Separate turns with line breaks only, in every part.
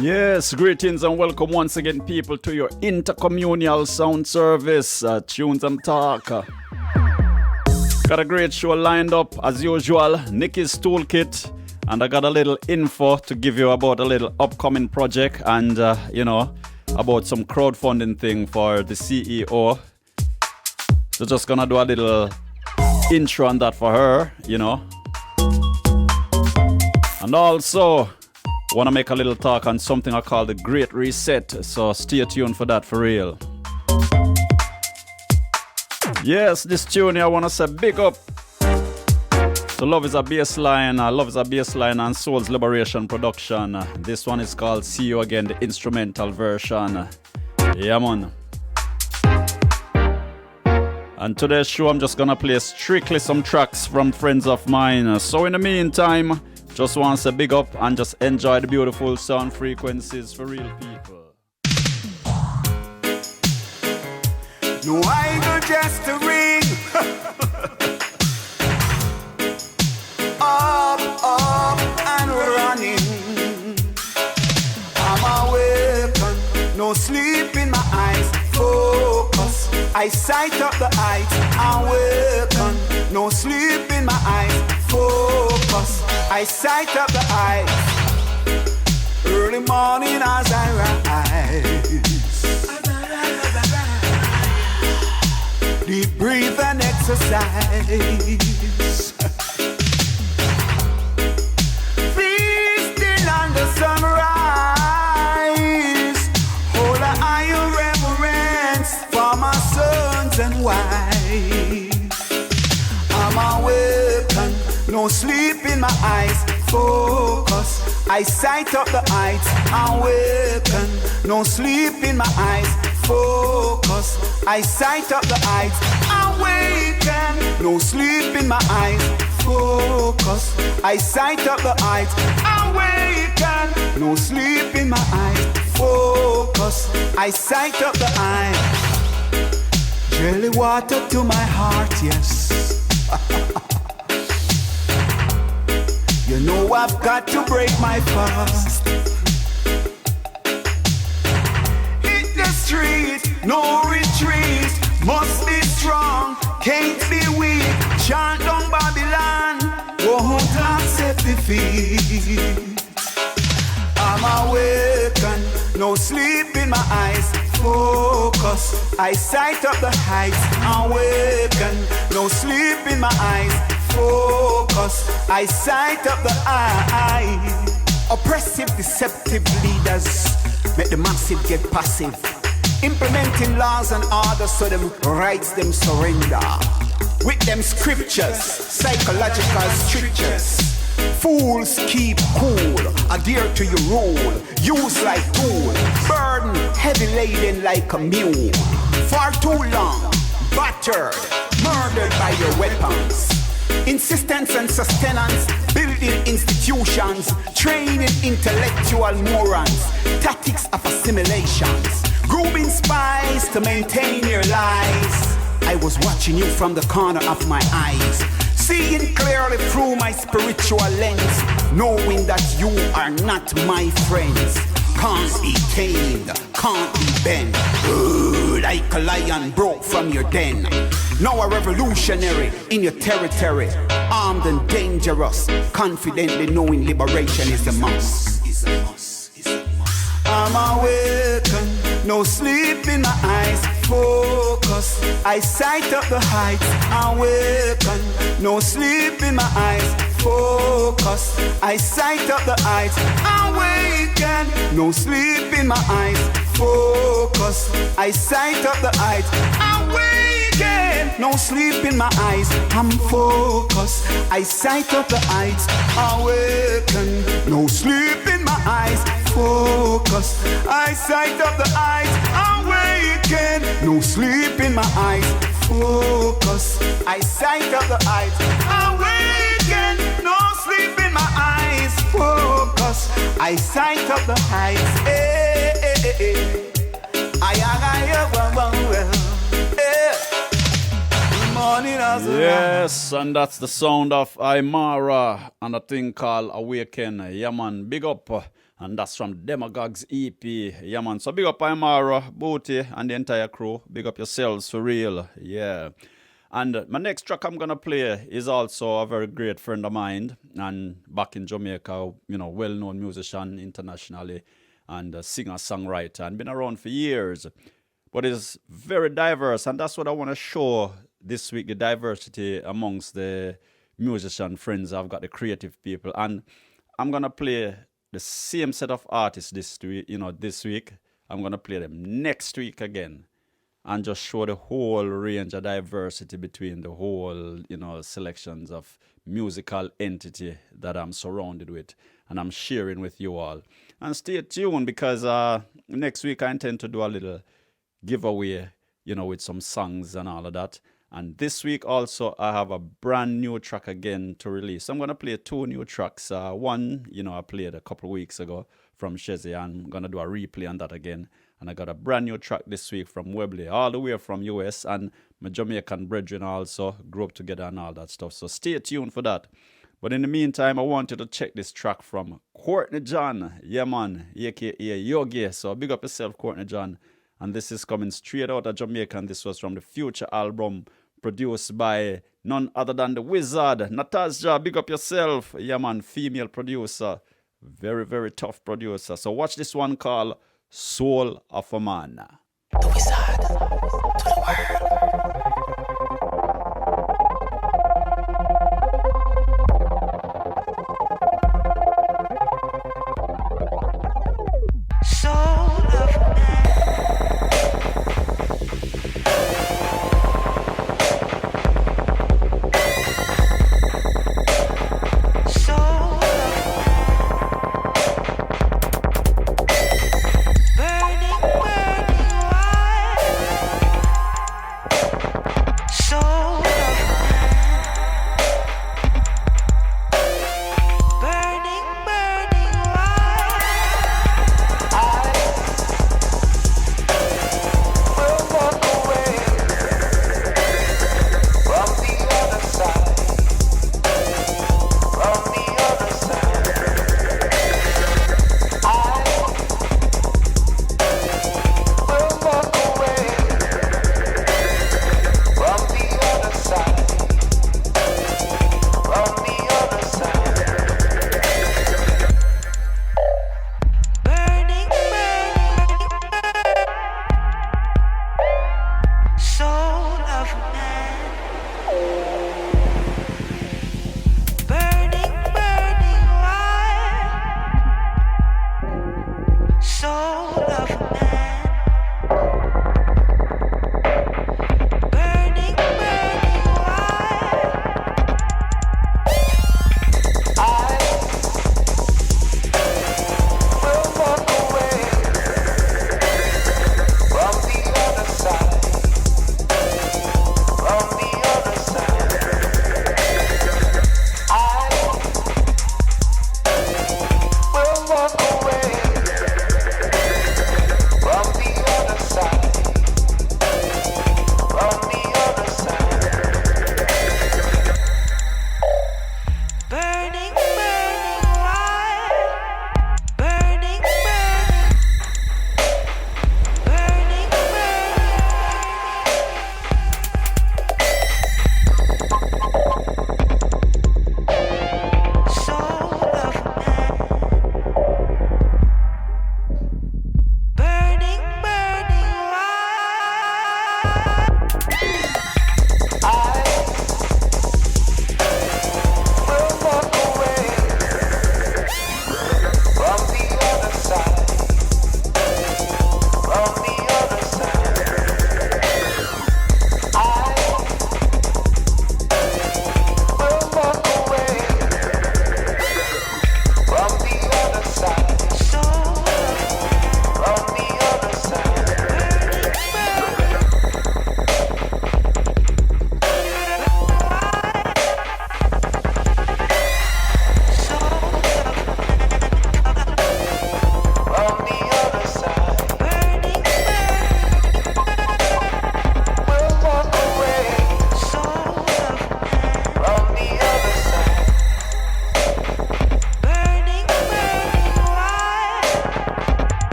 Yes, greetings and welcome once again, people, to your Intercommunal sound service, Tunes and Talk. Got a great show lined up as usual, Nickie's Toolkit, and I got a little info to give you about a little upcoming project and, about some crowdfunding thing for the CEO. So just gonna do a little intro on that for her, And also, want to make a little talk on something I call the Great Reset, so stay tuned for that for real. Yes, this tune here I want to say big up to Love is a Bassline, and Soul's Liberation production. This one is called See You Again, the instrumental version. Yeah, man. And today's show I'm just gonna play strictly some tracks from friends of mine. So in the meantime, just want to say big up and just enjoy the beautiful sound frequencies for real people.
No, I go just to ring up and running. I'm awake, no sleep in my eyes. Focus, I sight up the heights. Awaken, no sleep in my eyes. Focus, I sight up the eyes. Early morning as I rise. Deep breathe and exercise. Feasting on the sunrise. Hold a higher reverence for my sons and wives. I'm awakened. No sleep in my eyes, focus, I sight up the heights, awaken. No sleep in my eyes, focus, I sight up the heights, awaken. No sleep in my eyes, focus, I sight up the heights, awaken. No sleep in my eyes, focus, I sight up the heights. Jelly water to my heart, yes. You know I've got to break my fast. Hit the street, no retreat. Must be strong, can't be weak. Chant down Babylon, won't accept defeat. I'm awakened, no sleep in my eyes. Focus, I sight up the heights. Awaken, no sleep in my eyes. Focus, I sight up the eye. Oppressive, deceptive leaders make the massive get passive. Implementing laws and orders so them rights them surrender. With them scriptures, psychological strictures. Fools keep cool, adhere to your rule. Use like tool, burden heavy laden like a mule. For too long, battered, murdered by your weapons. Insistence and sustenance, building institutions, training intellectual morons, tactics of assimilations, grooming spies to maintain your lies. I was watching you from the corner of my eyes, seeing clearly through my spiritual lens, knowing that you are not my friends. Can't be tamed, can't be bent. Like a lion broke from your den. Now a revolutionary in your territory, armed and dangerous, confidently knowing liberation is a must. I'm awakened, no sleep in my eyes. Focus, I sight up the heights. Awaken, no sleep in my eyes. Focus, I sight up the heights. Awaken, no sleep in my eyes. Focus, I sight up the heights. Awaken, no sleep in my eyes. I'm focused, I sight up the heights. Awaken, no sleep in my eyes. Focus, I sight up the heights. Awaken. weekend, no sleep in my eyes. Focus, I sight up the eyes. Awaken, no sleep in my eyes. Focus, I sight up the heights. Hey, hey, hey, hey.
Yes, and that's the sound of Imara and a thing called Awaken. Yeah, man, big up. And that's from Demagogue's EP. Yeah, man. So big up Imara, Booty, and the entire crew. Big up yourselves for real. Yeah. And my next track I'm going to play is also a very great friend of mine. And back in Jamaica, you know, well-known musician internationally. And a singer-songwriter. And been around for years. But is very diverse. And that's what I want to show this week. The diversity amongst the musician friends. I've got the creative people. And I'm going to play the same set of artists this week. I'm going to play them next week again. And just show the whole range of diversity between the whole, selections of musical entity that I'm surrounded with. And I'm sharing with you all. And stay tuned because next week I intend to do a little giveaway, with some songs and all of that. And this week also I have a brand new track again to release. I'm going to play 2 new tracks. One, I played a couple of weeks ago from Shezzy. I'm going to do a replay on that again. And I got a brand new track this week from Webley, all the way from US. And my Jamaican brethren also grew up together and all that stuff. So stay tuned for that. But in the meantime, I want you to check this track from Courtney John. Yeah, man, aka Yogi. So big up yourself, Courtney John. And this is coming straight out of Jamaica. And this was from the Future album produced by none other than the Wizard. Natasha, big up yourself. Yeah, man, female producer. Very, very tough producer. So watch this one called Soul of a Man.
The Wizard to the world.
Burning, burning, why?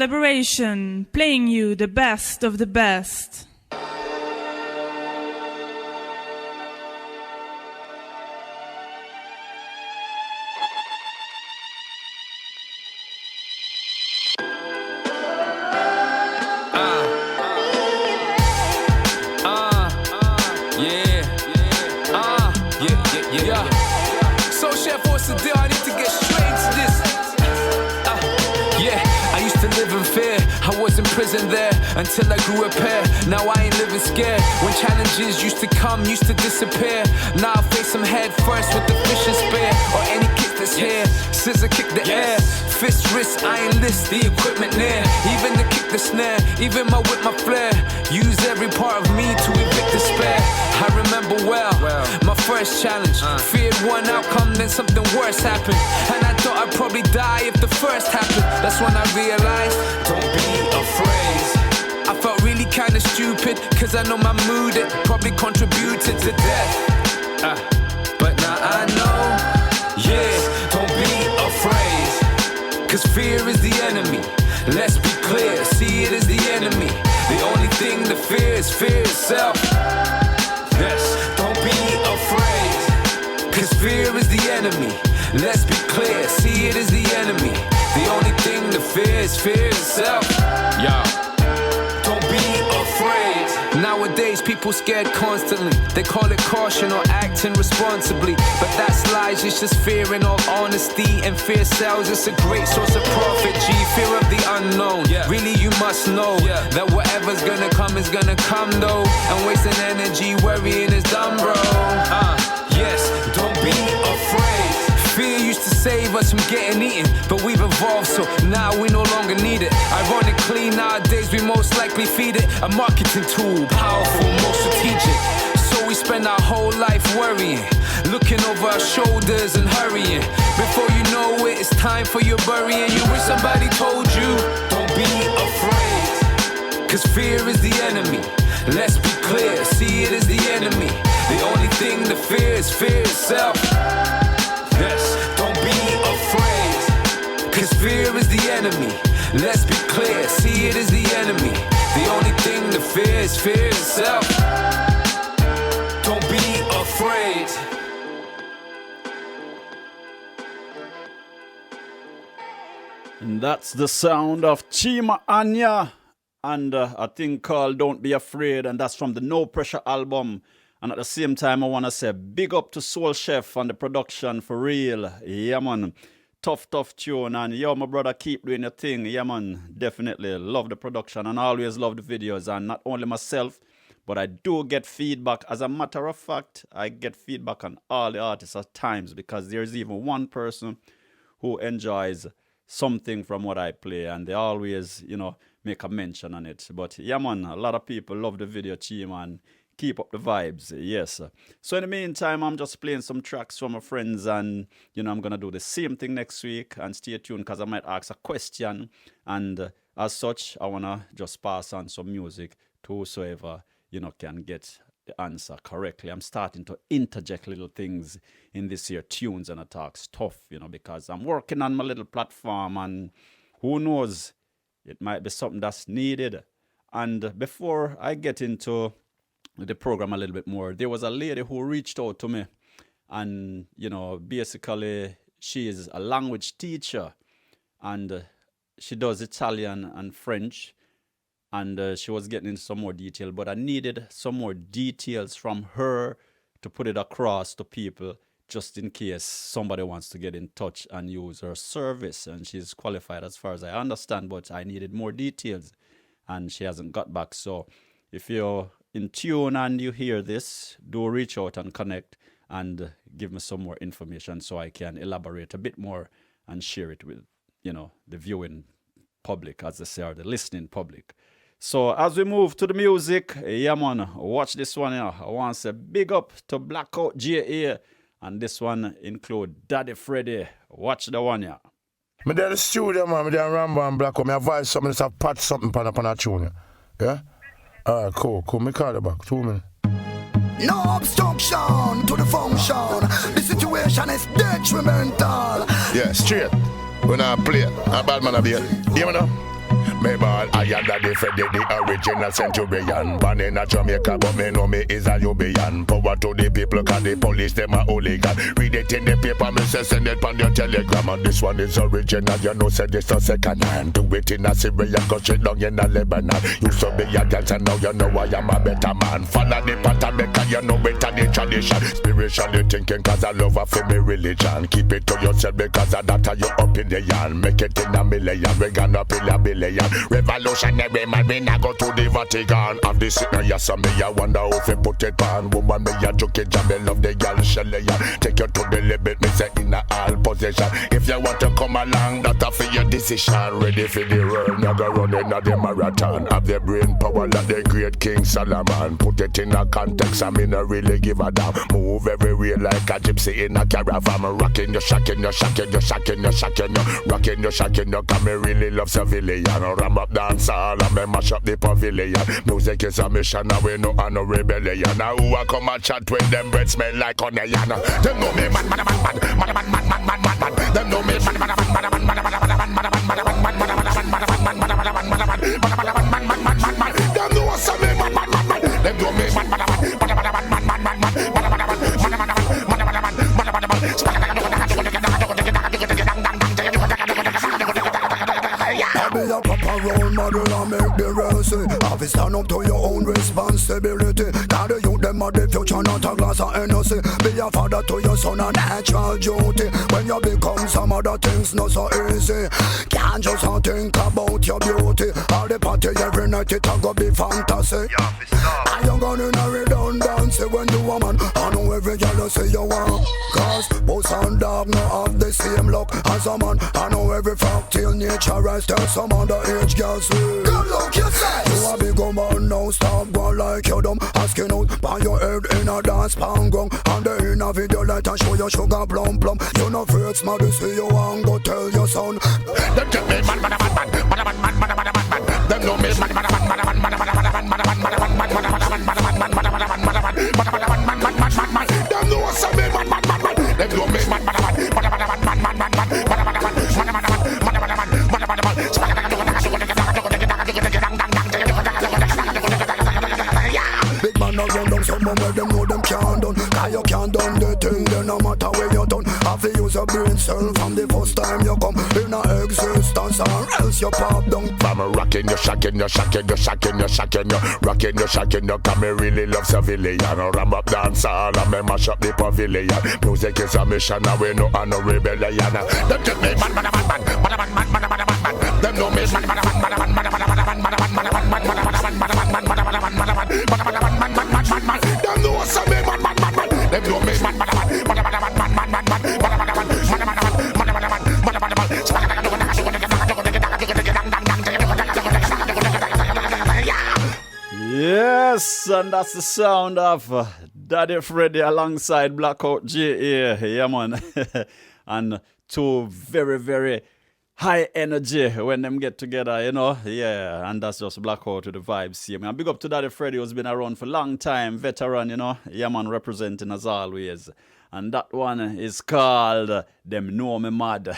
Liberation, playing you the best of the best.
So chef, what's the deal? I need to get straight to this. I used to live in fear. I was in prison there until I grew a pair. Now I ain't living scared. When challenges used to come, used to disappear. Now I face them head first with the fishing spear or any kick that's here. Scissor kick the air, fist, wrist, iron list, the equipment near. Even to kick the snare, even my whip, my flair. Use every part of me to evict despair. I remember well, my first challenge. Feared one outcome, then something worse happened. And I thought I'd probably die if the first happened. That's when I realized, don't be afraid. I felt really kinda stupid, cause I know my mood, it probably contributed to death. But now I know, don't be afraid. Cause fear is the enemy. Let's be clear, see it as the enemy. The only thing to fear is fear itself. Don't be afraid. Cause fear is the enemy. Let's be clear, see it as the enemy. The only thing to fear is fear itself. Don't be afraid. Nowadays people scared constantly. They call it caution or acting responsibly. But that's lies, it's just fear in all honesty. And fear sells, it's a great source of profit. Fear of the unknown. Really you must know that whatever's gonna come is gonna come though. And wasting energy worrying is dumb, bro. Don't be afraid. Fear used to save us from getting eaten, but we've evolved, so now we no longer need it. Ironically, nowadays we most likely feed it a marketing tool, powerful, most strategic. So we spend our whole life worrying, looking over our shoulders and hurrying. Before you know it, it's time for your burying. You wish somebody told you, don't be afraid. Cause fear is the enemy. Let's be clear, see it as the enemy. The only thing to fear is fear itself. Don't be afraid. Cause fear is the enemy. Let's be clear, see it as the enemy. The only thing to fear is fear itself. Don't be afraid.
And that's the sound of Chima Anya and a thing called Don't Be Afraid, and that's from the No Pressure album. And at the same time, I want to say big up to Soul Chef and the production for real. Yeah, man. Tough tune. And yo, my brother, keep doing your thing. Yeah, man. Definitely love the production and always love the videos. And not only myself, but I do get feedback. As a matter of fact, I get feedback on all the artists at times because there's even one person who enjoys something from what I play. And they always, make a mention on it. But yeah, man, a lot of people love the video, Chima, and keep up the vibes, yes. So in the meantime, I'm just playing some tracks from my friends, and I'm gonna do the same thing next week. And stay tuned because I might ask a question, and as such, I wanna just pass on some music to whosoever can get the answer correctly. I'm starting to interject little things in this here tunes and talk stuff, because I'm working on my little platform, and who knows, it might be something that's needed. And before I get into the program a little bit more, there was a lady who reached out to me, and basically she is a language teacher, and she does Italian and French, and she was getting into some more detail, but I needed some more details from her to put it across to people just in case somebody wants to get in touch and use her service. And she's qualified as far as I understand, but I needed more details and she hasn't got back. So if you're in tune and you hear this, do reach out and connect and give me some more information so I can elaborate a bit more and share it with, the viewing public, as they say, or the listening public. So as we move to the music, yeah man, watch this one here. I want to say big up to Blackout JA, and this one include Daddy Freddy. Watch the one here.
Me there the studio, man. Me there Rambo and Blackout. Me advise something, just have patch something on a tune. Yeah? Alright, cool. Me call it back. 2 minutes.
No obstruction to the function. The situation is detrimental.
Yeah, straight. When I play, a bad man a beat. Hear me now? Me ball higher than the Freddy, the original centurion. Born in a Jamaica, but me know me is a Nubian. Power to the people, cause the police, them a hooligan. Read it in the paper, me say send it on your telegram. And this one is original, you know, say this a second hand. Do it in a Syria, go straight down in a Lebanon. Used to be a dancer, now you know I am a better man. Follow the pattern, because you know better the tradition. Spiritually thinking, cause I love for me religion. Keep it to yourself, because of that you up in the yarn. Make it in a million, we gonna build a billion. Revolutionary man, we not go to the Vatican. Of the signal, yes, me, I wonder if you put it on. Woman, me a joke, jam, me love the girl, Shelly. Take you to the limit, me say in a all position. If you want to come along, that's for your decision. Ready for the world, you go running at the marathon. Have the brain power like the great King Solomon. Put it in a context, I mean, I really give a damn. Move everywhere like a gypsy in a caravan. Rocking you, shocking you, shocking you, shocking you, shocking you. Rocking you, shocking you, cause me really love civilian. Ram up dance all and me mash up the pavilion. Music is a mission, and we know no rebellion. Now who I come and chat with them bread smell like onion. Them know me man, man, man, man, man, man, man, man, man, man. Them know me man, man, man, man, man, man, man, man, man. Them know what's me man, man, man, man. Them know me man, man, man, man, man, man, man, man, man.
Be a proper role model and make the rest. Have to stand up to your own responsibility. Cause the youth them are the future, not a glass of energy. Be a father to your son, a natural duty. When you become some other things not so easy. Can't just think about your beauty. All the party every night it a go be fantasy. And you gonna in a redundancy when you a man. I know every girl you say you want. Cause both and dog no have the same luck as a man. I know every fact till nature rise. Tell some underage girls will. Good luck yourself. You a big woman now, stop going like you dumb. Asking out by your head in a dance pan gong. And the in a video light and show your sugar plum plum. You no afraid smart to see you and go tell your son.
Them tell me man, man, man, man, man, man, man, man, man, man, man. Them know me man, man, man, man, man, man, man, man, man, man, man, man. Them know what's me man, man, man, man. Them know me man, man, man, man, man, man, man, man, man, man. Big man now run down someone where them know them can't done. Cause you can't done the thing, then no matter where you done. Have to use a brain cell from the first time you come in a existence, or else you pop down. From rocking you, shocking you, shocking you, shocking you, shocking you. Rocking you, shocking you, cause me really love civilian. Ram up dance all and me mash up the pavilion. Music is a mission, and we know no rebellion. Them tell me man, man, man, man, man, man, man, man, man, man. Them know me man, man, man, man, man, man, man, man, man, man, man, man, man, them know what's me man, man, man, man. Them know me man, man, man, man, man, man, man, man, man, man.
Yes, and that's the sound of Daddy Freddy alongside Blackout J.A. Yeah, man. And two very, very high energy when them get together, you know. Yeah, and that's just Blackout to the vibes here. Man, big up to Daddy Freddy, who's been around for a long time, veteran, you know. Yeah, man, representing as always. And that one is called Them Know Me Mad.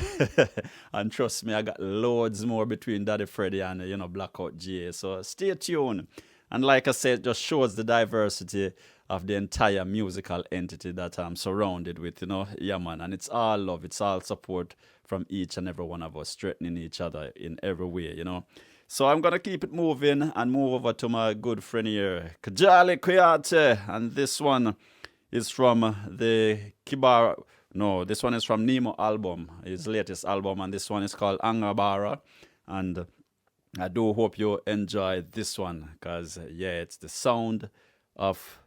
And trust me, I got loads more between Daddy Freddy and, you know, Blackout J.A. So stay tuned. And like I said, it just shows the diversity of the entire musical entity that I'm surrounded with, you know. Yeah, man. And it's all love. It's all support from each and every one of us, strengthening each other in every way, you know. So I'm going to keep it moving and move over to my good friend here, Kajali Kuyate. And this one is from the Kibara. No, this one is from Nemo album, his latest album. And this one is called Angabara. And I do hope you enjoy this one because, yeah, it's the sound of,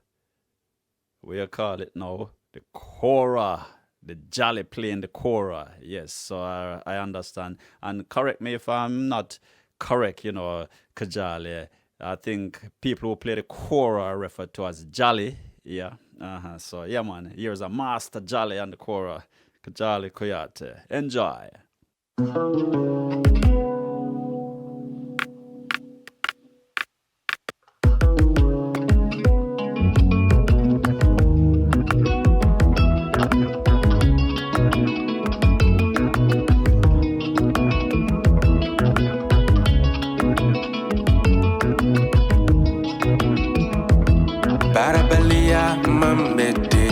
what you call it now, the kora, the jolly playing the kora. Yes, so I understand. And correct me if I'm not correct, you know, Kajali. I think people who play the kora are referred to as jolly. Yeah, so, yeah, man, here's a master jolly and the kora, Kajali Koyate. Enjoy.
Barabalia mambete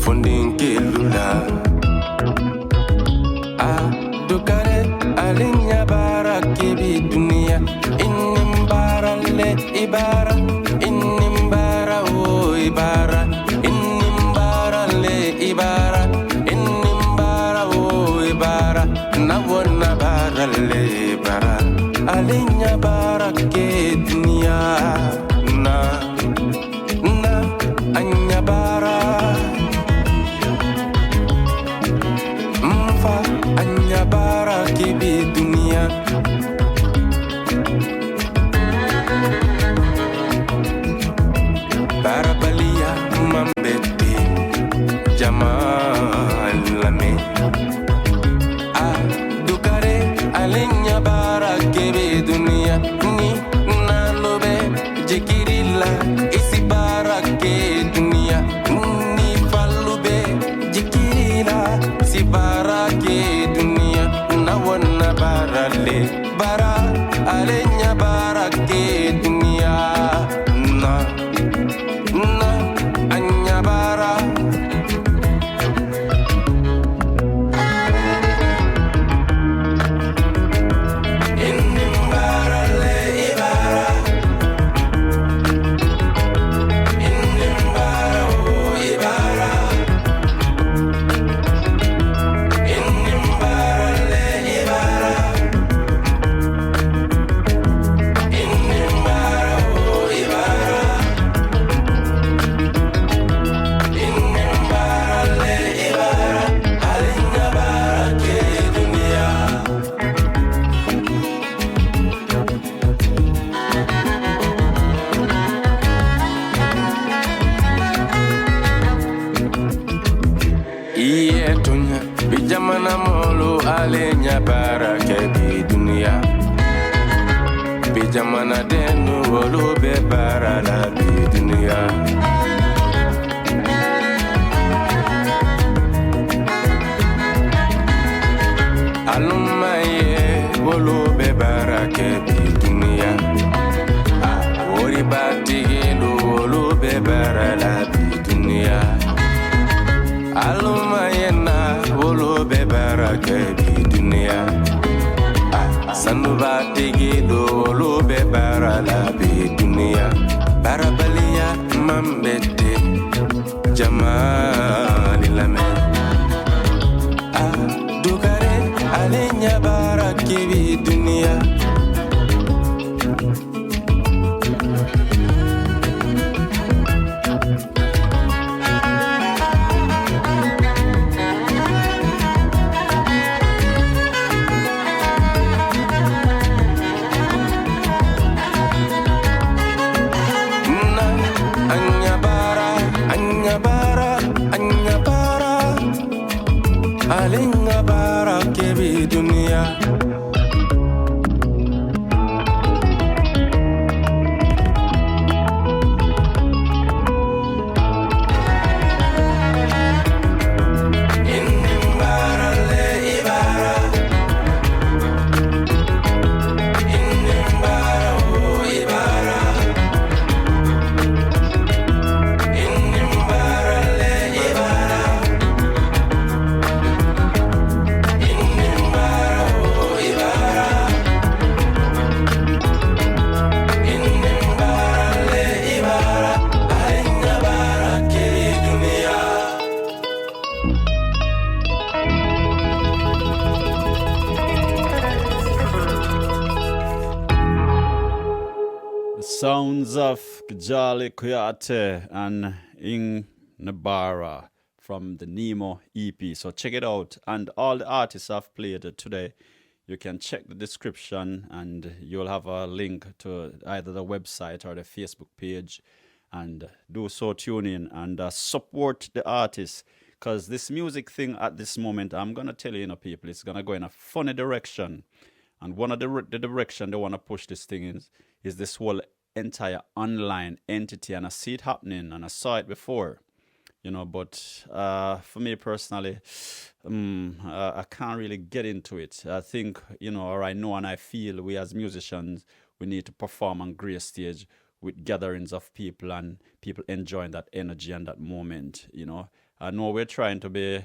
funding kilula dukare alinya bara kebi dunia inimbara le ibara inimbara o ibara inimbara le ibara inimbara o ibara nawona bara le ibara alinya bara ke dunia na anya bara mfa anya bara kibi dunia barabalia mambete jamal lame dukare alinya bara kibi dunia ni nalobe jikirila isi bara ke dunia ni falube jikirila si bara ke dunia nawona bara le bara alenya bara ke dunia na anya bara inimbara le ibara inimbara o ibara inimbara le ibara inimbara o ibara inimbara le ibara alinya bara ke dunia iye tunya bijamana molo alenya bara ke dunia bijamana denu wolo be bara la dunia alumaye wolo be bara ke dunia ori batigelo wolo be bara la dunia alumayena wolo be bara ke dunia sanuba tegelo wolo be bara la dunia barabalia mambete jamali lame dukare alenya bara ke dunia alinga bara kebi dunia inimbara le ibara inimbara o ibara inimbara le ibara
Sounds of Kjali Kuyate and Ing Nabara from the Nemo EP. So check it out. And all the artists I've played today, you can check the description and you'll have a link to either the website or the Facebook page. And do so, tune in and support the artists. Because this music thing at this moment, I'm going to tell you, people, it's going to go in a funny direction. And one of the direction they want to push this thing is this whole entire online entity, and I see it happening and I saw it before, but for me personally, I can't really get into it. I think, or I know and I feel we as musicians, we need to perform on great stage. with gatherings of people and people enjoying that energy and that moment. I know we're trying to be,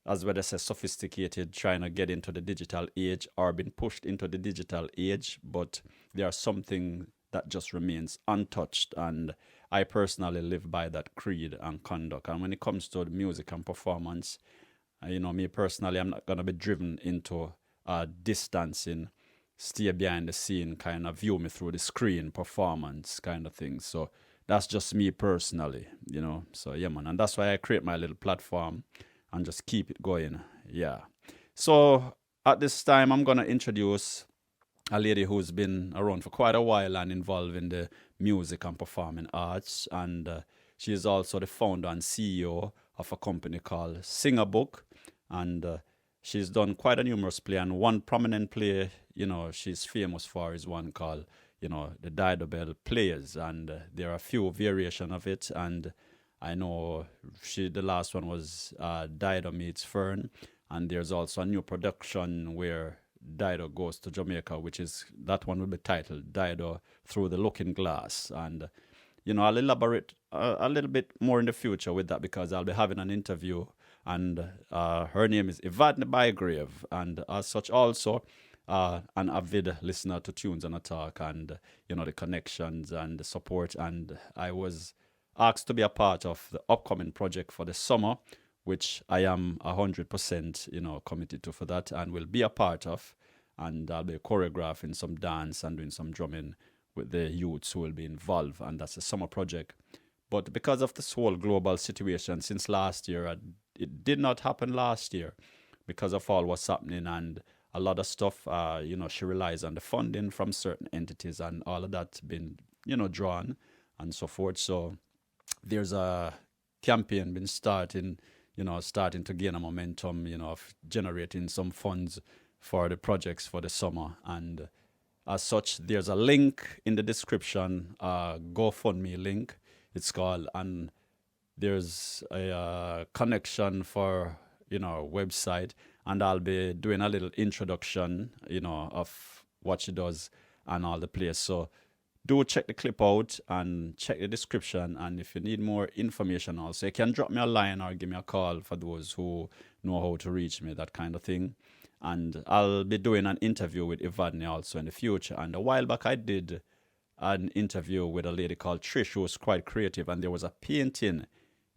as well as sophisticated, trying to get into the digital age or being pushed into the digital age, but there are something that just remains untouched, and I personally live by that creed and conduct. And when it comes to the music and performance, me personally, I'm not going to be driven into distancing, stay behind the scene, kind of view me through the screen performance kind of thing. So that's just me personally, So yeah, man. And that's why I create my little platform and just keep it going. Yeah. So at this time, I'm going to introduce a lady who's been around for quite a while and involved in the music and performing arts. And she is also the founder and CEO of a company called Singer Book. And she's done quite a numerous play. And one prominent play, she's famous for is one called, the Dido Bell Players. And there are a few variations of it. And I know the last one was Dido Meets Fern. And there's also a new production where Dido goes to Jamaica, that one will be titled Dido Through the Looking Glass. And, I'll elaborate a little bit more in the future with that, because I'll be having an interview, and her name is Evadne Bygrave, and as such also an avid listener to Tunes on a Talk, and, the connections and the support. And I was asked to be a part of the upcoming project for the summer, which I am 100%, committed to for that, and will be a part of. And I'll be choreographing some dance and doing some drumming with the youths who will be involved. And that's a summer project. But because of this whole global situation since last year, it did not happen last year because of all what's happening, and a lot of stuff, she relies on the funding from certain entities, and all of that's been, drawn and so forth. So there's a campaign been starting to gain a momentum, of generating some funds for the projects for the summer. And as such, there's a link in the description, GoFundMe link, it's called, and there's a connection for, website, and I'll be doing a little introduction, of what she does and all the plays. So do check the clip out and check the description. And if you need more information also, you can drop me a line or give me a call for those who know how to reach me, that kind of thing. And I'll be doing an interview with Evadne also in the future. And a while back, I did an interview with a lady called Trish, who was quite creative. And there was a painting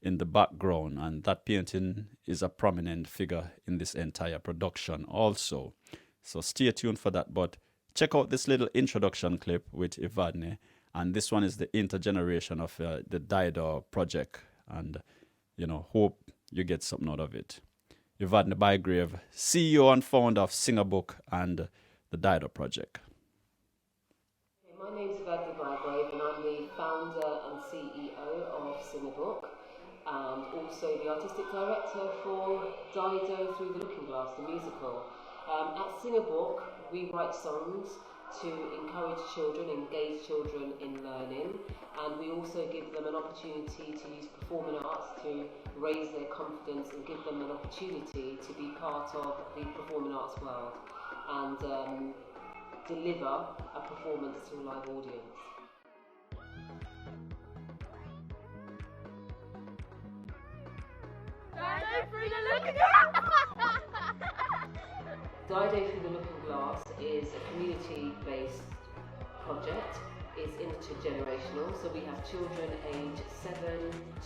in the background. And that painting is a prominent figure in this entire production also. So stay tuned for that. But check out this little introduction clip with Evadne. And this one is the intergeneration of the Dido project. And, hope you get something out of it. Evadne Bygrave, CEO and founder of Singer Book and the Dido project.
My name is Webley and I'm the founder and CEO of Singer Book, and also the artistic director for Dido Through the Looking Glass, the musical. At Singer Book, we write songs to encourage children, engage children in learning, and we also give them an opportunity to use performing arts to raise their confidence and give them an opportunity to be part of the performing arts world and deliver a performance to a live audience.
Dido Through the Looking Glass!
Dido Through the Looking Glass is a community-based project. It's intergenerational, so we have children aged 7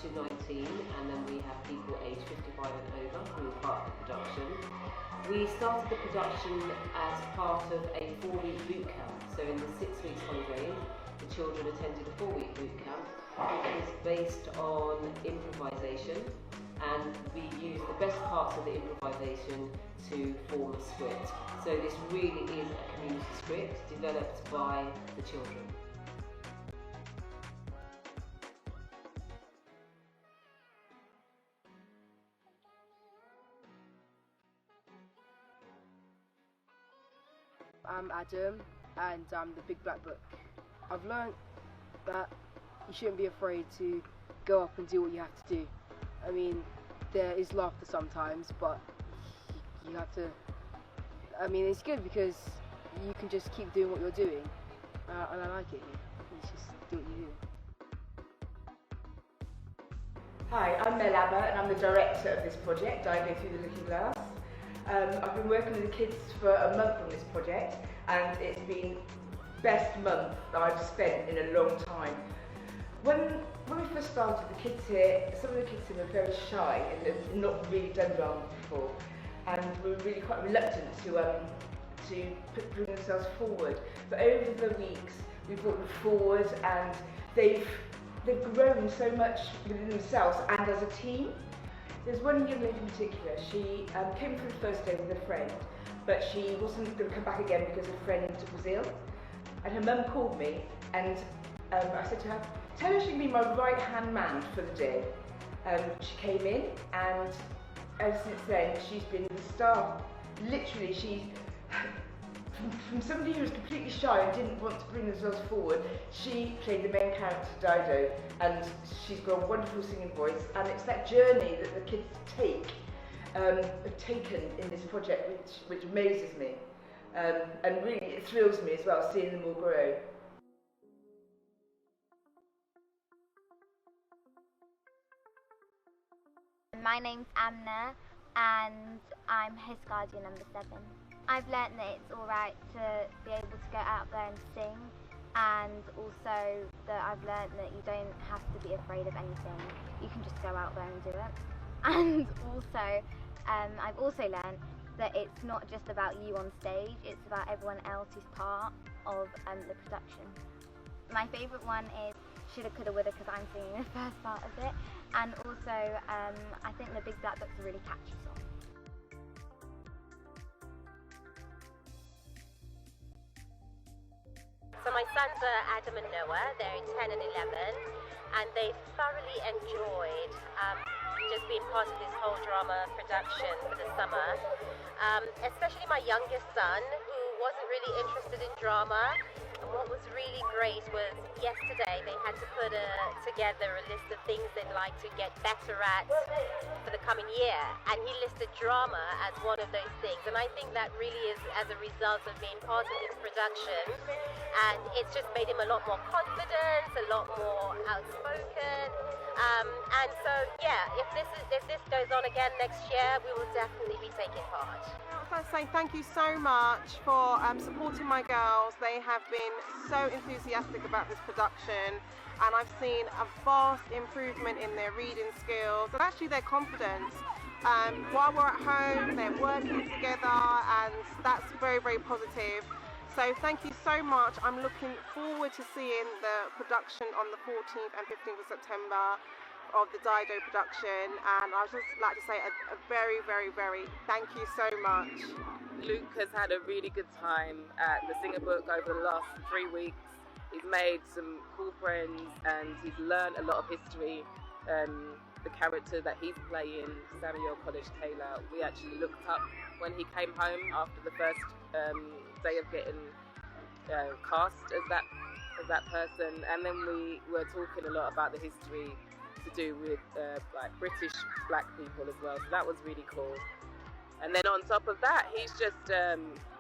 to 19, and then we have people aged 55 and over who are part of the production. We started the production as part of a 4-week boot camp. So in the 6 weeks holiday, the children attended a 4-week boot camp. It is based on improvisation, and we use the best parts of the improvisation to form a script. So this really is a community script developed by the children.
I'm Adam, and I'm the Big Black Book. I've learned that you shouldn't be afraid to go up and do what you have to do. I mean, there is laughter sometimes, but you have to... I mean, it's good because you can just keep doing what you're doing, and I like it here. do what you do.
Hi, I'm Mel Abbott and I'm the director of this project, Diving Through the Looking Glass. I've been working with the kids for a month on this project and it's been the best month that I've spent in a long time. When we first started, the kids here, some of the kids here were very shy and had not really done drama before, and we were really quite reluctant to bring themselves forward. But over the weeks, we brought them forward and they've grown so much within themselves and as a team. There's one young lady in particular, she came for the first day with a friend, but she wasn't going to come back again because her friend was ill. And her mum called me and I said to her, tell her she can be my right-hand man for the day. She came in and ever since then she's been the star. Literally, she's from somebody who was completely shy and didn't want to bring themselves forward, she played the main character, Dido, and she's got a wonderful singing voice, and it's that journey that the kids have taken in this project which amazes me, and really it thrills me as well, seeing them all grow.
My name's Amna and I'm his guardian number 7. I've learnt that it's alright to be able to go out there and sing, and also that I've learnt that you don't have to be afraid of anything, you can just go out there and do it. And also, I've also learnt that it's not just about you on stage, it's about everyone else who's part of the production. My favourite one is Shoulda Coulda Woulda because I'm singing the first part of it, and also I think the Big Black Book's a really catchy song.
So my sons are Adam and Noah, they're 10 and 11, and they thoroughly enjoyed just being part of this whole drama production for the summer. Especially my youngest son, who wasn't really interested in drama. And what was really great was yesterday they had to put together a list of things they'd like to get better at for the coming year, and he listed drama as one of those things, and I think that really is as a result of being part of this production, and it's just made him a lot more confident, a lot more outspoken, and so yeah, if this goes on again next year, we will definitely be taking part.
I'd like to say thank you so much for supporting my girls. They have been so enthusiastic about this production, and I've seen a vast improvement in their reading skills and actually their confidence. While we're at home, they're working together, and that's very, very positive. So thank you so much. I'm looking forward to seeing the production on the 14th and 15th of September of the Dido production, and I'd just like to say a very, very, very thank you so much.
Luke has had a really good time at the Singer Book over the last 3 weeks. He's made some cool friends and he's learned a lot of history. The character that he's playing, Samuel College Taylor, we actually looked up when he came home after the first day of getting cast as that person, and then we were talking a lot about the history to do with like British black people as well, so that was really cool. And then on top of that, he's just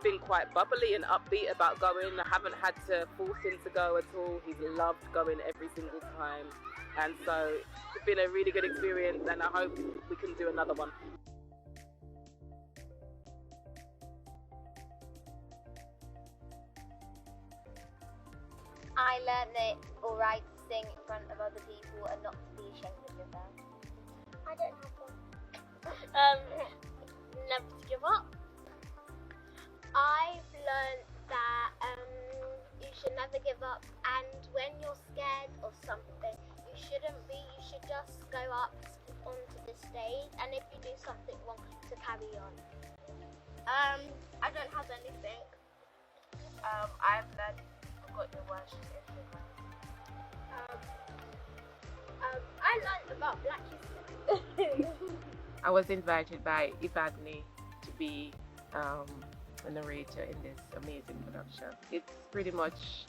been quite bubbly and upbeat about going. I haven't had to force him to go at all. He's loved going every single time, and so it's been a really good experience, and I hope we can do another one.
I learned that it's alright to sing in front of other people and not to be ashamed of yourself.
I don't have one. Never to give up. I've learned that you should never give up, and when you're scared of something, you shouldn't be. You should just go up onto the stage, and if you do something wrong, to carry on. I don't have anything.
I've learned forgot your words if you
I learned about Black history.
I was invited by Ibadni to be a narrator in this amazing production. It's pretty much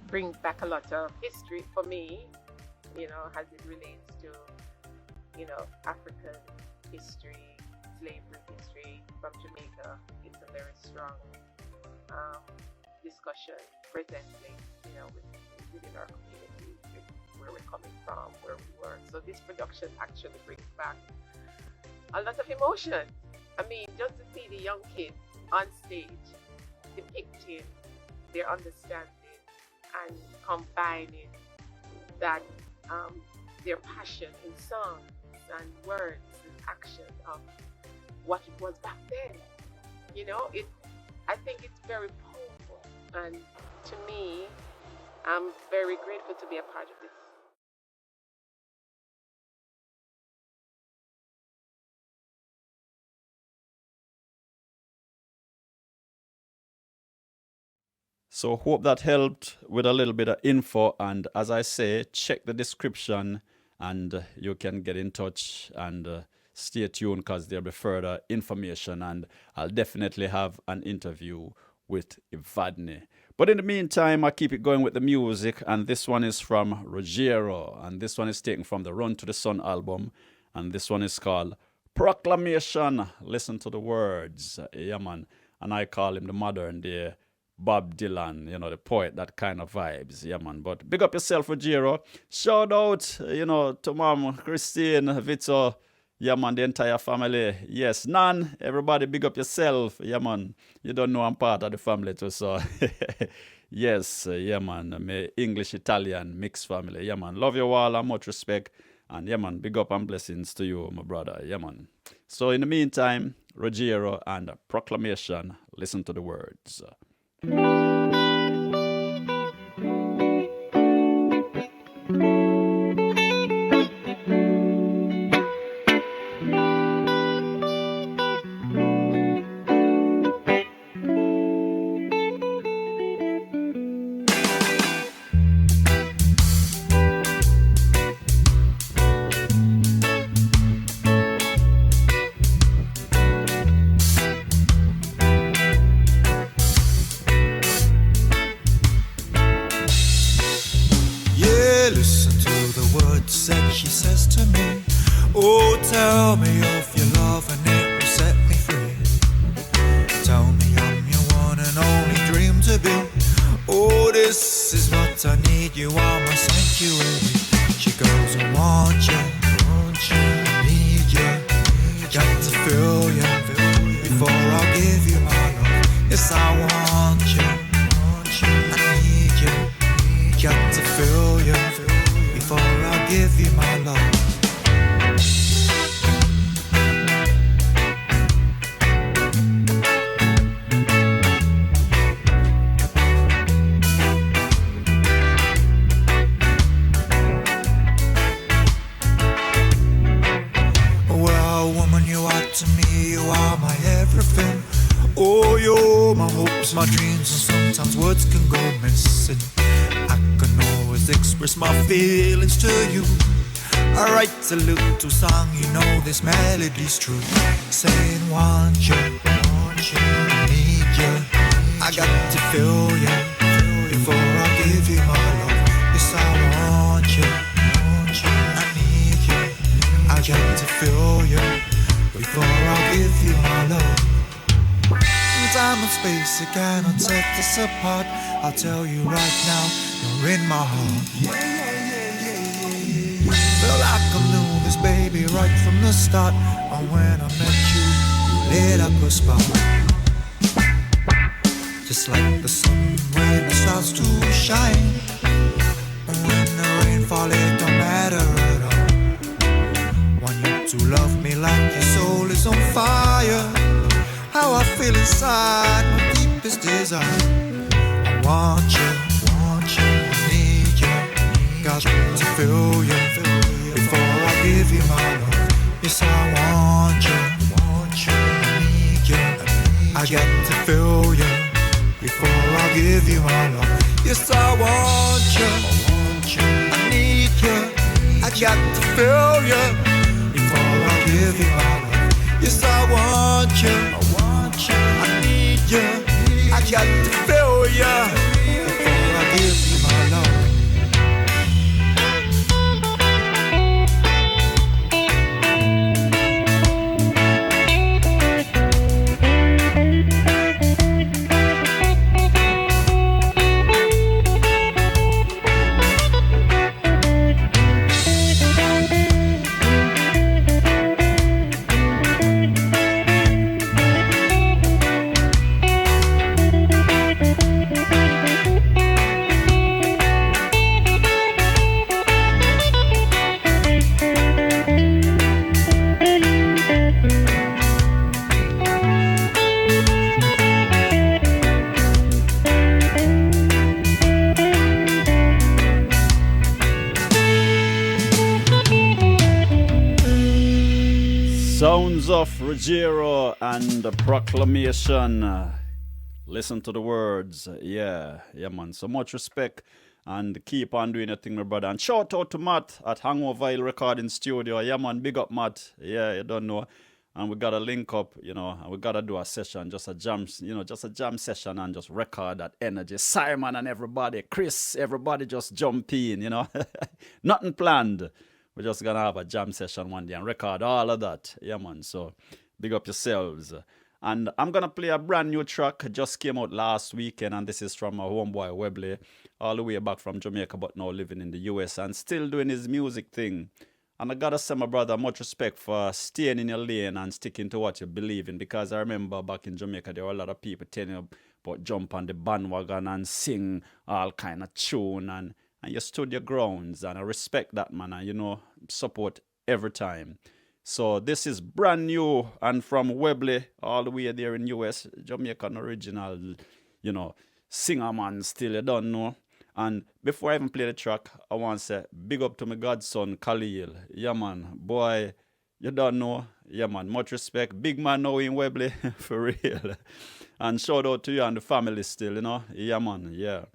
brings back a lot of history for me, you know, as it relates to, you know, African history, slavery history from Jamaica. It's a very strong discussion presently, you know, with within our communities, with where we're coming from, where we were. So this production actually brings back a lot of emotion. I mean, just to see the young kids on stage depicting their understanding and combining that their passion in songs and words and action of what it was back then. You know, I think it's very powerful, and to me, I'm very grateful to be a part of this.
So hope that helped with a little bit of info. And as I say, check the description and you can get in touch and stay tuned because there'll be further information. And I'll definitely have an interview with Evadne. But in the meantime, I keep it going with the music. And this one is from Rogero. And this one is taken from the Run to the Sun album. And this one is called Proclamation. Listen to the words. Yeah, man. And I call him the modern day Bob Dylan, you know, the poet, that kind of vibes. Yeah, man. But big up yourself, Rogero. Shout out, you know, to Mom, Christine, Vito, yeah, man, the entire family. Yes, Nan, everybody big up yourself. Yeah, man. You don't know I'm part of the family too, so. Yes, yeah, man. My English, Italian, mixed family. Yeah, man. Love you all and much respect. And yeah, man, big up and blessings to you, my brother. Yeah, man. So in the meantime, Rogero and Proclamation. Listen to the words.
That she says to me, oh, tell me of your love and it will set me free. Tell me I'm your one and only dream to be. Oh, this is what I need, you are my sanctuary. She goes, I want you, I need you, got to feel you before I'll give you my love. Yes, I want you, I need you, got to feel you before I'll give you my love. Well, woman, you are to me, you are my everything. Oh, you're my hopes, my dreams, and sometimes words can go missing. I can always express my feelings to you. I write a little song, you know this melody's true. Saying want you, need you. I got to feel you before I give you my love. Yes, I want you, I need you. I got to feel you before I give you my love. Time and space, you cannot set us apart. I'll tell you right now, you're in my heart. Felt like I knew this baby right from the start. And when I met you, you lit up a spot. Just like the sun when it starts to shine. And when the rain falls, it don't matter at all. Want you to love me like your soul is on fire. How I feel inside, my deepest desire. I want you, I need you. Got to feel you before I give you my love. Yes, I want you, I need you. I got to feel you before I give you my love. Yes, I want you, I need you. I got to feel you before I give you my love. Yes, I want you. I need you, I got to feel you before I give you my love.
Sounds of Ruggiero and the Proclamation. Listen to the words. Yeah, man. So much respect and keep on doing your thing, my brother. And shout out to Matt at Hangover Hill Recording Studio. Yeah, man. Big up, Matt. Yeah, you don't know. And we got to link up, and we got to do a session, just a jam, just a jam session and just record that energy. Simon and everybody, Chris, everybody just jump in, Nothing planned. We're just going to have a jam session one day and record all of that. Yeah, man. So big up yourselves. And I'm going to play a brand new track. Just came out last weekend. And this is from my homeboy Webley. All the way back from Jamaica, but now living in the US. And still doing his music thing. And I got to say, my brother, much respect for staying in your lane and sticking to what you believe in. Because I remember back in Jamaica, there were a lot of people telling you about jump on the bandwagon and sing all kind of tune. And you stood your grounds, and I respect that, man, and, support every time. So this is brand new, and from Webley all the way there in US, Jamaican original, singer, man, still, you don't know. And before I even play the track, I want to say big up to my godson, Khalil. Yeah, man, boy, you don't know. Yeah, man, much respect. Big man now in Webley, for real. And shout out to you and the family still, Yeah, man, yeah.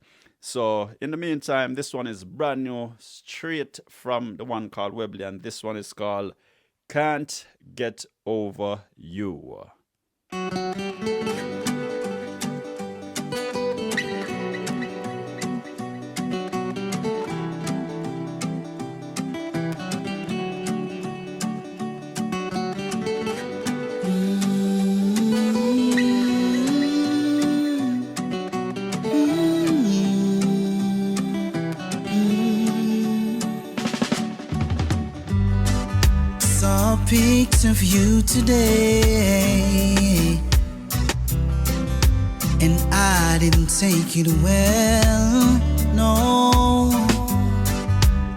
So, in the meantime, this one is brand new, straight from the one called Webley, and this one is called Can't Get Over You.
Pics of you today, and I didn't take it well, no,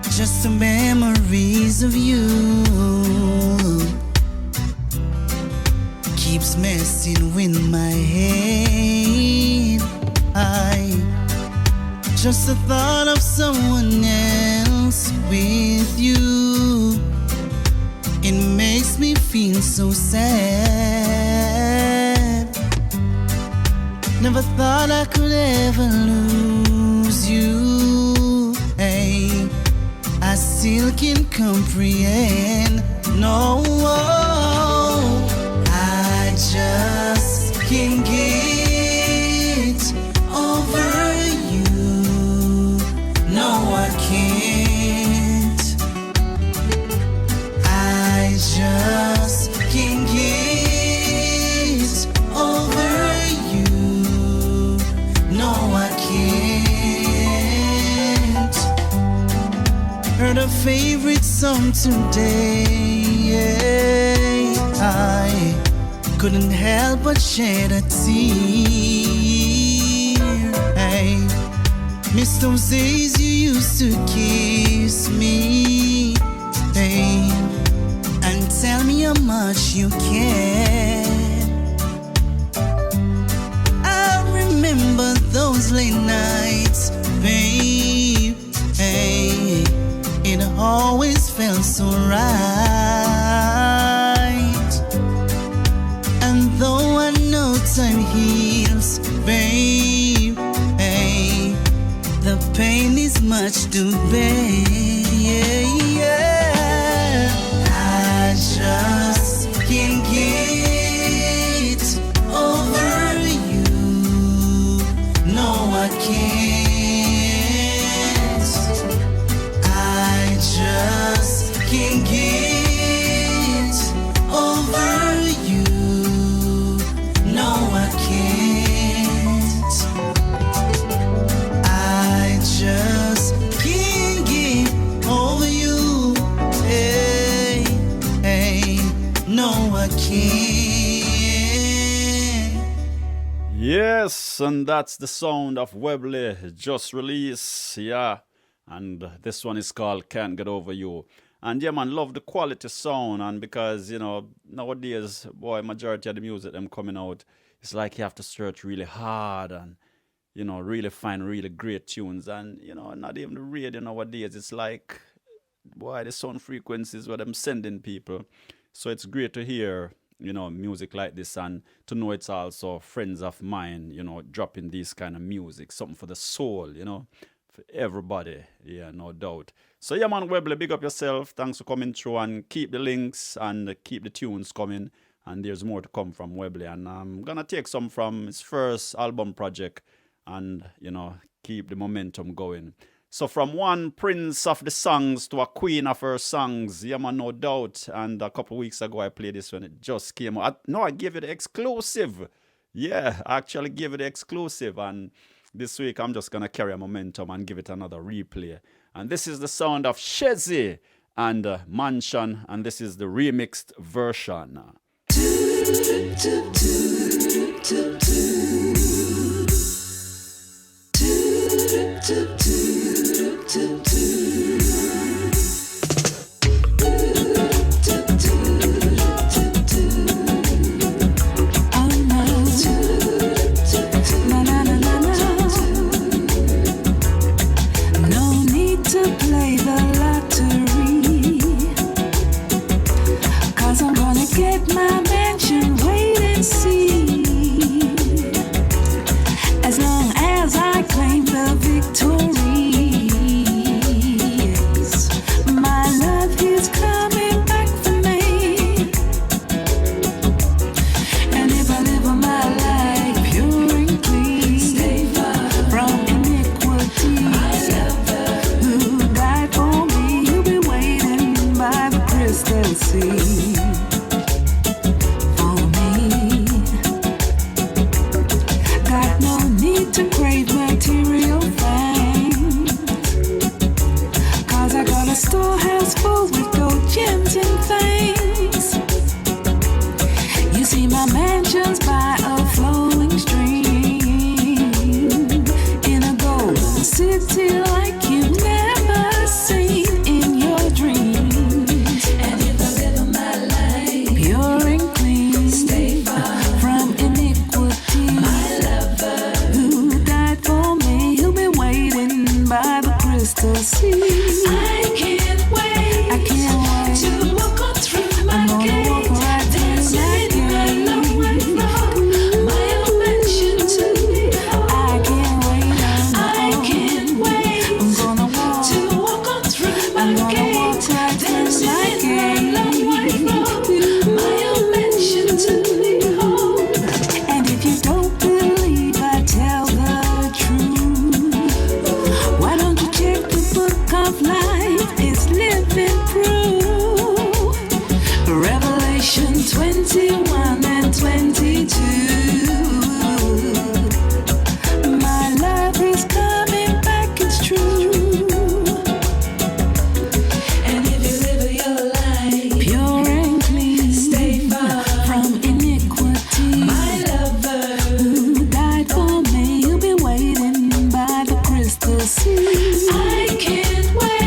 just the memories of you keeps messing with my head. Just the thought of someone else with you, it makes me feel so sad. Never thought I could ever lose you. Hey, I still can't comprehend. No, I just can't get over you. No, I can't. Just can't get over you. No, I can't. Heard a favorite song today. I couldn't help but shed a tear. Hey, miss those days you used to kiss me. Hey, and tell me how much you care. I remember those late nights, babe. Hey, it always felt so right. And though I know time heals, babe, hey, the pain is much too bad. I just can't get over you. No, I can't. I just can't get over you. No, I can't. I just can't get over you. Hey, hey, no, I can't.
Yes, and that's the sound of Webley, just released, yeah. And this one is called Can't Get Over You. And yeah, man, love the quality sound. And because, nowadays, boy, majority of the music them coming out, it's like you have to search really hard and, really find really great tunes. And, not even the radio nowadays. It's like, boy, the sound frequencies where them sending people. So it's great to hear, music like this and to know it's also friends of mine, dropping this kind of music, something for the soul, for everybody. Yeah, no doubt. So yeah, man, Webley, big up yourself. Thanks for coming through and keep the links and keep the tunes coming. And there's more to come from Webley. And I'm going to take some from his first album project and, keep the momentum going. So from one prince of the songs to a queen of her songs, yeah man, no doubt. And a couple of weeks ago I played this when it just came out. I gave it the exclusive. Yeah, I actually gave it the exclusive. And this week I'm just going to carry a momentum and give it another replay. And this is the sound of Shezzy and Mansion. And this is the remixed version.
No need to play the lottery, 'cause I'm gonna get my mansion, wait and see. As long as I claim the victory, yes, my love is coming back for me. And if I live my life pure and clean, stay far from iniquity, my lover who died for me, he'll be waiting by the crystal sea. To crave material things, 'cause I got a storehouse full with gold gems and things. You see my mansions by a flowing stream, in a golden city like you've never seen in your dreams. And if I live my life pure and clean, stay far from iniquity, my lover for me, he'll be waiting by the crystal sea. I can't wait to walk on through my gate, dancing in my long white robe, my own mansion to behold. I can't wait, I'm gonna walk to walk on through my gate, dancing in my long white robe, my own mansion to behold. And if you don't believe I tell why don't you check the book of life? It's living proof. Revelation 21 and 22. My love is coming back, it's true. And if you live your life pure and clean, stay far from iniquity, my lover who died for me, he'll be waiting by the crystal sea. I can't wait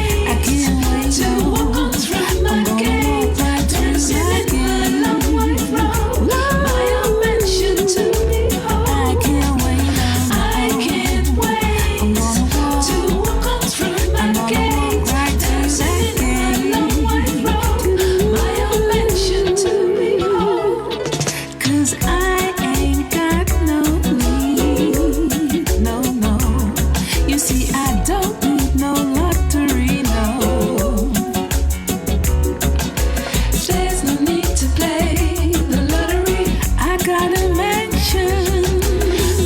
to walk on through my gate, dancing in my long white robe, my own mansion to behold. I can't wait to walk on through my gate, dancing in my long white robe, my own mansion to behold. 'Cause I ain't got no need, no. You see, I don't need no lottery, no. There's no need to play the lottery. I got a mansion.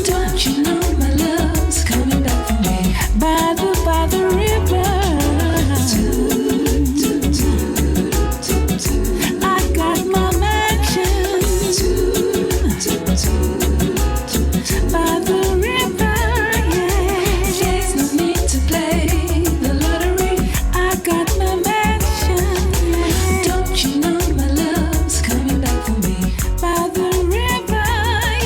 Don't you know my love's coming back for me by the river? I got my mansion by the river. There's no need to play the lottery. I got my mansion. Don't you know my love's coming back for me by the river?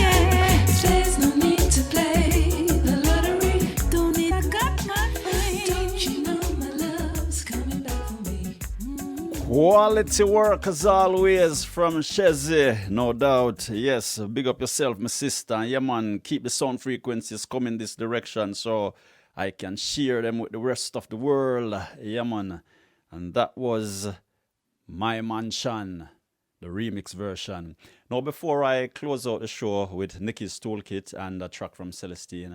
Yeah. There's no need to play the lottery. Don't need. I got my thing. Don't you know my love's coming back for me?
Quality work as always from Shezzy, no doubt. Yes, big up yourself, my sister. Yeah, man, keep the sound frequencies coming this direction so I can share them with the rest of the world. Yeah, man. And that was My Mansion the remix version. Now, before I close out the show with Nickie's Toolkit and a track from Celestine,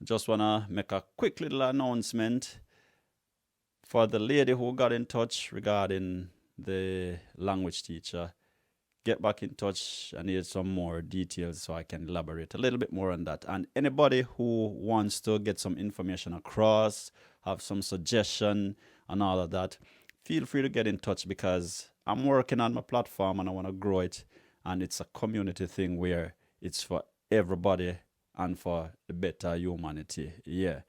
I just want to make a quick little announcement for the lady who got in touch regarding the language teacher. Get back in touch. I need some more details so I can elaborate a little bit more on that. And anybody who wants to get some information across, have some suggestion and all of that, feel free to get in touch, because I'm working on my platform and I want to grow it. And it's a community thing where it's for everybody and for the better humanity. Yeah.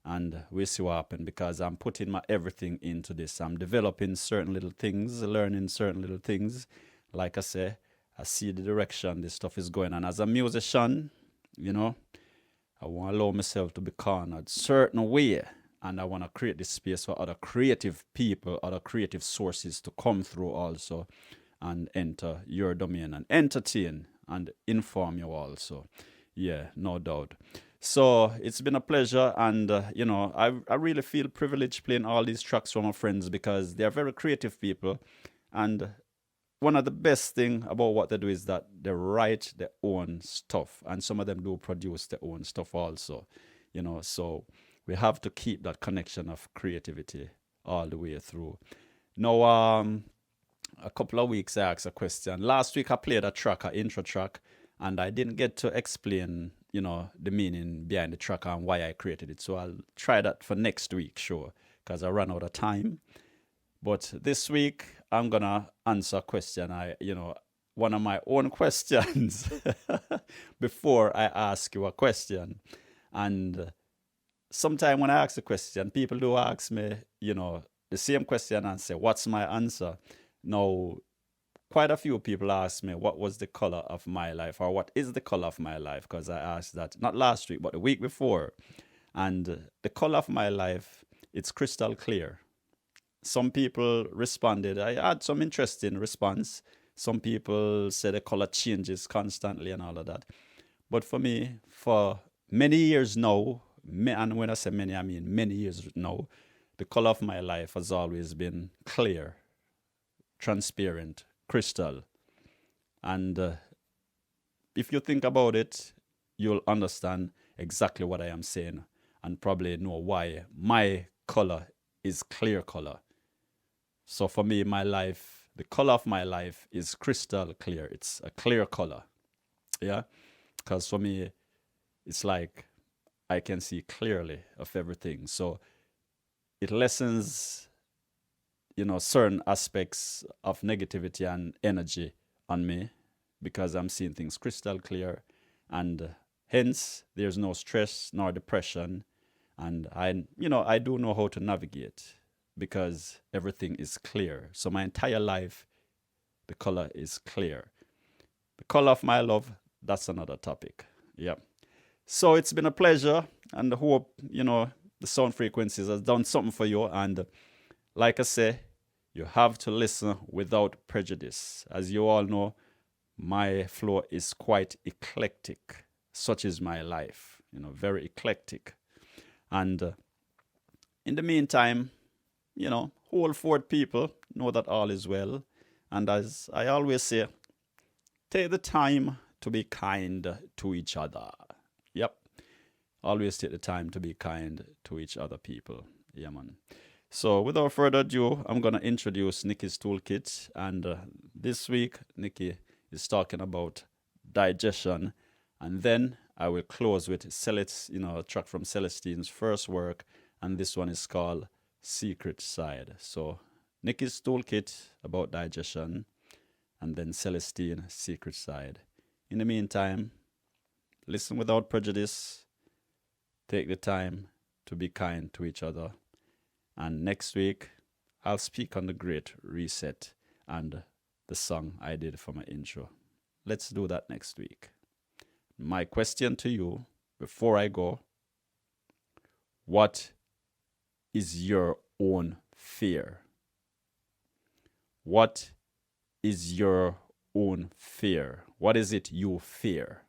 And we'll see what happens, because I'm putting my everything into this. I'm developing certain little things, learning certain little things. Like I say, I see the direction this stuff is going. And as a musician, you know, I want to allow myself to be cornered a certain way. And I want to create this space for other creative people, other creative sources to come through also and enter your domain and entertain and inform you also. Yeah, no doubt. So it's been a pleasure. And, you know, I really feel privileged playing all these tracks from my friends, because they're very creative people. And one of the best thing about what they do is that they write their own stuff, and some of them do produce their own stuff also, you know. So we have to keep that connection of creativity all the way through. Now, a couple of weeks I asked a question. Last week I played a track, an intro track, and I didn't get to explain, you know, the meaning behind the track and why I created it. So I'll try that for next week, sure, because I ran out of time. But this week, I'm going to answer a question. One of my own questions before I ask you a question. And sometimes when I ask a question, people do ask me, you know, the same question and say, what's my answer? Now, quite a few people ask me, what was the color of my life? Or what is the color of my life? Because I asked that, not last week, but the week before. And the color of my life, it's crystal clear. Some people responded. I had some interesting response. Some people said the color changes constantly and all of that. But for me, for many years now, and when I say many, I mean many years now, the color of my life has always been clear, transparent, crystal. And if you think about it, you'll understand exactly what I am saying and probably know why my color is clear color. So for me, my life, the color of my life is crystal clear. It's a clear color. Yeah? Because for me, it's like I can see clearly of everything. So it lessens, you know, certain aspects of negativity and energy on me, because I'm seeing things crystal clear. And hence, there's no stress nor depression. And I do know how to navigate, because everything is clear. So my entire life, the color is clear. The color of my love, that's another topic. Yeah. So it's been a pleasure, and I hope, you know, the sound frequencies has done something for you. And like I say, you have to listen without prejudice. As you all know, my flow is quite eclectic. Such is my life, you know, very eclectic. And in the meantime, you know, hold forth, people, know that all is well. And as I always say, take the time to be kind to each other. Yep. Always take the time to be kind to each other, people. Yeah, man. So without further ado, I'm going to introduce Nickie's Toolkit. And this week, Nickie is talking about digestion. And then I will close with a track from Celestine's first work. And this one is called Secret Side. So Nickie's Toolkit about digestion, and then Celestine, Secret Side. In the meantime, listen without prejudice. Take the time to be kind to each other. And next week, I'll speak on the Great Reset and the song I did for my intro. Let's do that next week. My question to you before I go: what is your own fear? What is your own fear? What is it you fear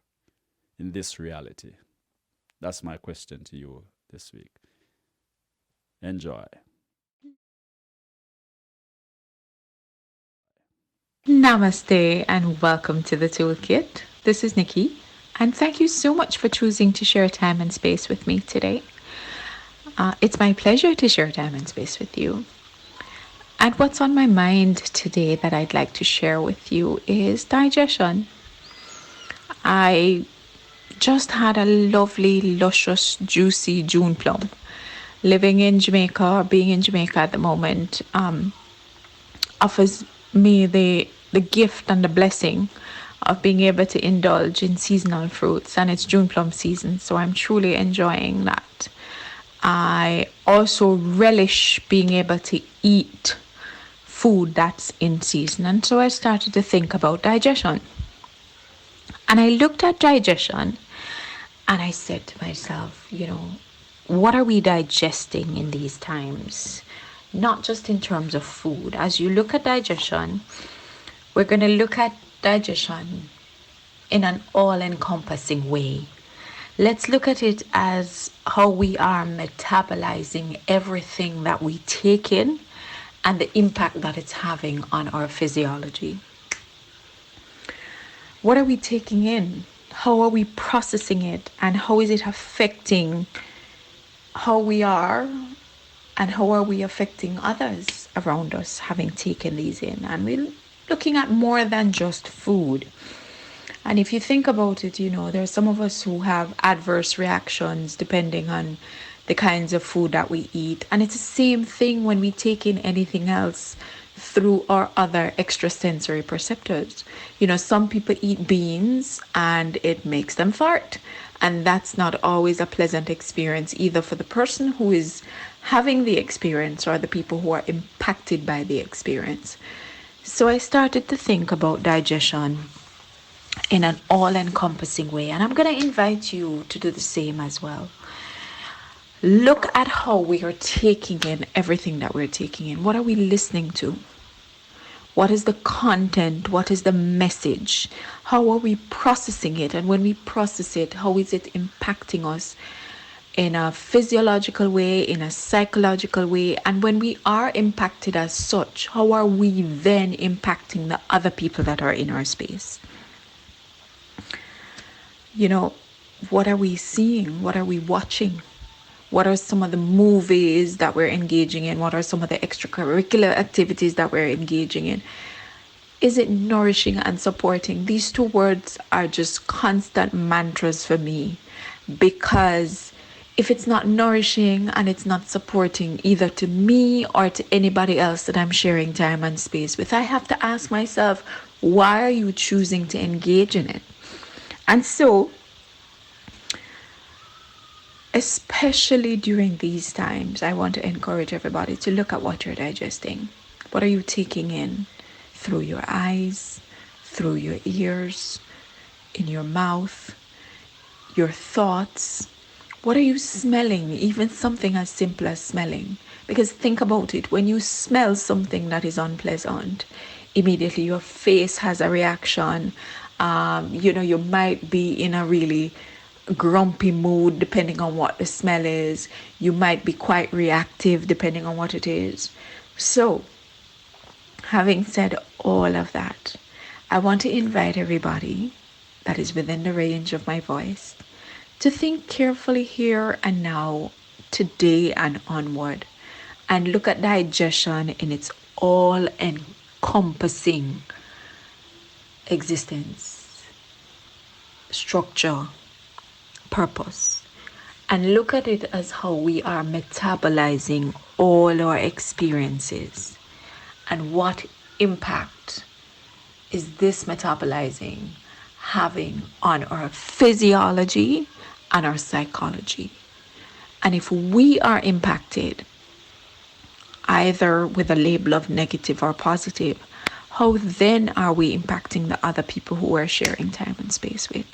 in this reality? That's my question to you this week. Enjoy.
Namaste and welcome to the Toolkit. This is Nickie, and thank you so much for choosing to share time and space with me today. It's my pleasure to share time and space with you. And what's on my mind today that I'd like to share with you is digestion. I just had a lovely, luscious, juicy June plum. Living in Jamaica, or being in Jamaica at the moment, offers me the gift and the blessing of being able to indulge in seasonal fruits, and it's June plum season, so I'm truly enjoying that. I also relish being able to eat food that's in season, and so I started to think about digestion. And I looked at digestion and I said to myself, what are we digesting in these times? Not just in terms of food. As you look at digestion, we're going to look at digestion in an all-encompassing way. Let's look at it as how we are metabolizing everything that we take in and the impact that it's having on our physiology. What are we taking in? How are we processing it? And how is it affecting how we are? And how are we affecting others around us having taken these in? And we're looking at more than just food. And if you think about it, there are some of us who have adverse reactions depending on the kinds of food that we eat. And it's the same thing when we take in anything else through our other extrasensory perceptors. Some people eat beans and it makes them fart. And that's not always a pleasant experience either for the person who is having the experience or the people who are impacted by the experience. So I started to think about digestion in an all-encompassing way, and I'm going to invite you to do the same as well. Look at how we are taking in everything that we're taking in. What are we listening to? What is the content? What is the message? How are we processing it? And when we process it, how is it impacting us in a physiological way, in a psychological way? And when we are impacted as such, how are we then impacting the other people that are in our space? What are we seeing? What are we watching? What are some of the movies that we're engaging in? What are some of the extracurricular activities that we're engaging in? Is it nourishing and supporting? These two words are just constant mantras for me, because if it's not nourishing and it's not supporting either to me or to anybody else that I'm sharing time and space with, I have to ask myself, why are you choosing to engage in it? And so, especially during these times, I want to encourage everybody to look at what you're digesting. What are you taking in through your eyes, through your ears, in your mouth, your thoughts? What are you smelling? Even something as simple as smelling. Because think about it, when you smell something that is unpleasant, immediately your face has a reaction. You might be in a really grumpy mood depending on what the smell is. You might be quite reactive depending on what it is. So, having said all of that, I want to invite everybody that is within the range of my voice to think carefully here and now, today and onward, and look at digestion in its all-encompassing existence, structure, purpose, and look at it as how we are metabolizing all our experiences, and what impact is this metabolizing having on our physiology and our psychology. And if we are impacted either with a label of negative or positive, how then are we impacting the other people who we're sharing time and space with?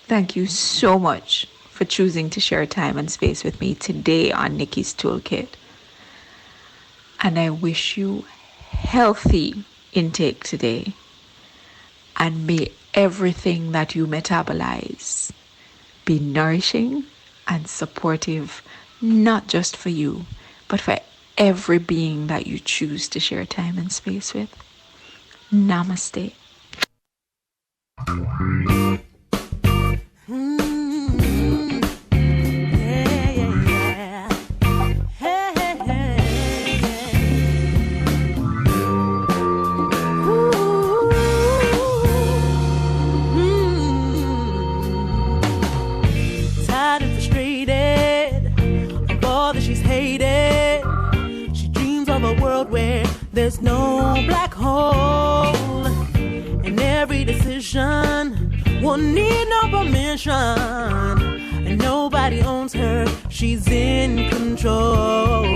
Thank you so much for choosing to share time and space with me today on Nickie's Toolkit. And I wish you healthy intake today. And may everything that you metabolize be nourishing and supportive, not just for you, but for every being that you choose to share time and space with. Namaste.
Tired and frustrated of all that she's hated. She dreams of a world where there's no black hole, and every decision will need no permission, and nobody owns her. She's in control.